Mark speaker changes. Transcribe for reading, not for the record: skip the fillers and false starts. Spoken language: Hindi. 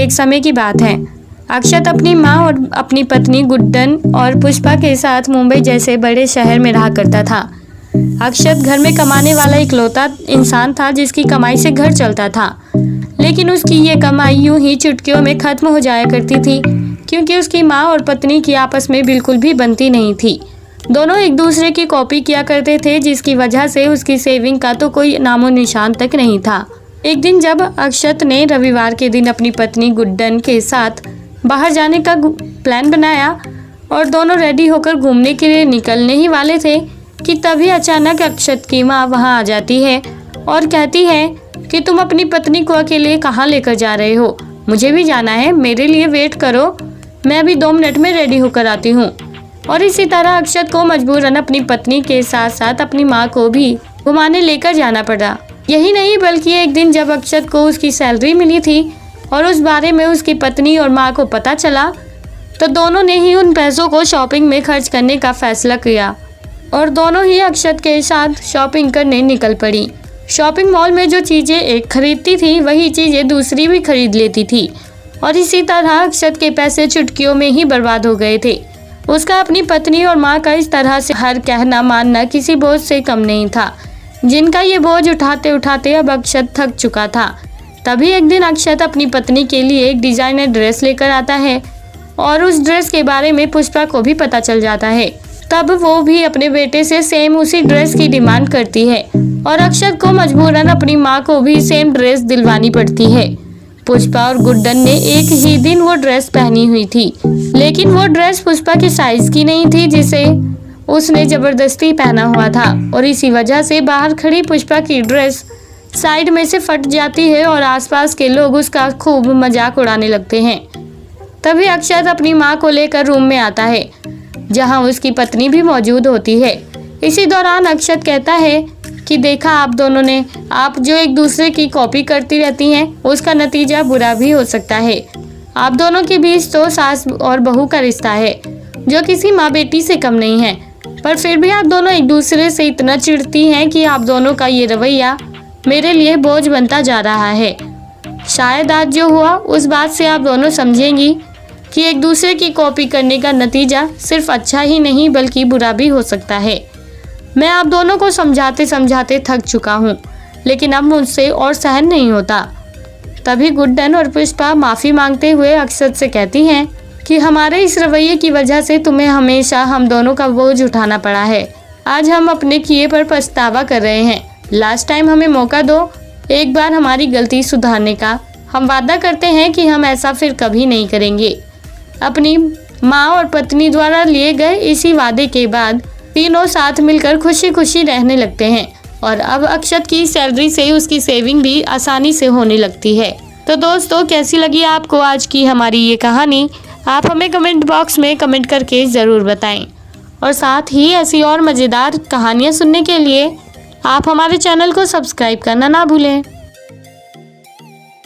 Speaker 1: एक समय की बात है। अक्षत अपनी माँ और अपनी पत्नी गुड्डन और पुष्पा के साथ मुंबई जैसे बड़े शहर में रहा करता था। अक्षत घर में कमाने वाला इकलौता इंसान था जिसकी कमाई से घर चलता था, लेकिन उसकी ये कमाई यूं ही चुटकियों में खत्म हो जाया करती थी, क्योंकि उसकी माँ और पत्नी की आपस में बिल्कुल भी बनती नहीं थी। दोनों एक दूसरे की कॉपी किया करते थे, जिसकी वजह से उसकी सेविंग का तो कोई नामो निशान तक नहीं था। एक दिन जब अक्षत ने रविवार के दिन अपनी पत्नी गुड्डन के साथ बाहर जाने का प्लान बनाया और दोनों रेडी होकर घूमने के लिए निकलने ही वाले थे कि तभी अचानक अक्षत की माँ वहाँ आ जाती है और कहती है कि तुम अपनी पत्नी को अकेले कहाँ लेकर जा रहे हो? मुझे भी जाना है, मेरे लिए वेट करो, मैं अभी 2 मिनट में रेडी होकर आती हूँ। और इसी तरह अक्षत को मजबूरन अपनी पत्नी के साथ साथ अपनी माँ को भी घुमाने लेकर जाना पड़ा। यही नहीं बल्कि एक दिन जब अक्षत को उसकी सैलरी मिली थी और उस बारे में उसकी पत्नी और माँ को पता चला, तो दोनों ने ही उन पैसों को शॉपिंग में खर्च करने का फैसला किया और दोनों ही अक्षत के साथ शॉपिंग करने निकल पड़ी। शॉपिंग मॉल में जो चीज़ें एक खरीदती थी वही चीज़ें दूसरी भी खरीद लेती थी और इसी तरह अक्षत के पैसे चुटकियों में ही बर्बाद हो गए थे। उसका अपनी पत्नी और माँ का इस तरह से हर कहना मानना किसी बोझ से कम नहीं था, जिनका ये बोझ उठाते उठाते अब अक्षत थक चुका था। तभी एक दिन अक्षत अपनी पत्नी के लिए एक डिजाइनर ड्रेस लेकर आता है और उस ड्रेस के बारे में पुष्पा को भी पता चल जाता है। तब वो भी अपने बेटे से सेम उसी ड्रेस की डिमांड करती है और अक्षत को मजबूरन अपनी माँ को भी सेम ड्रेस दिलवानी पड़ती है। पुष्पा और गुड्डन ने एक ही दिन वो ड्रेस पहनी हुई थी, लेकिन वो ड्रेस पुष्पा के साइज की नहीं थी जिसे उसने जबरदस्ती पहना हुआ था और इसी वजह से बाहर खड़ी पुष्पा की ड्रेस साइड में से फट जाती है और आसपास के लोग उसका खूब मजाक उड़ाने लगते हैं। तभी अक्षत अपनी माँ को लेकर रूम में आता है जहाँ उसकी पत्नी भी मौजूद होती है। इसी दौरान अक्षत कहता है कि देखा आप दोनों ने, आप जो एक दूसरे की कॉपी करती रहती हैं उसका नतीजा बुरा भी हो सकता है। आप दोनों के बीच तो सास और बहू का रिश्ता है जो किसी माँ बेटी से कम नहीं है, पर फिर भी आप दोनों एक दूसरे से इतना चिढ़ती हैं कि आप दोनों का ये रवैया मेरे लिए बोझ बनता जा रहा है। शायद आज जो हुआ उस बात से आप दोनों समझेंगी कि एक दूसरे की कॉपी करने का नतीजा सिर्फ अच्छा ही नहीं बल्कि बुरा भी हो सकता है। मैं आप दोनों को समझाते समझाते थक चुका हूँ, लेकिन अब मुझसे और सहन नहीं होता। तभी गुड्डन और पुष्पा माफ़ी मांगते हुए अक्षत से कहती हैं कि हमारे इस रवैये की वजह से तुम्हें हमेशा हम दोनों का बोझ उठाना पड़ा है। आज हम अपने किए पर पछतावा कर रहे हैं। लास्ट टाइम हमें मौका दो एक बार हमारी गलती सुधारने का। हम वादा करते हैं कि हम ऐसा फिर कभी नहीं करेंगे। अपनी माँ और पत्नी द्वारा लिए गए इसी वादे के बाद तीनों साथ मिलकर खुशी खुशी रहने लगते हैं और अब अक्षत की सैलरी से उसकी सेविंग भी आसानी से होने लगती है। तो दोस्तों, कैसी लगी आपको आज की हमारी ये कहानी? आप हमें कमेंट बॉक्स में कमेंट करके ज़रूर बताएं और साथ ही ऐसी और मज़ेदार कहानियाँ सुनने के लिए आप हमारे चैनल को सब्सक्राइब करना ना भूलें।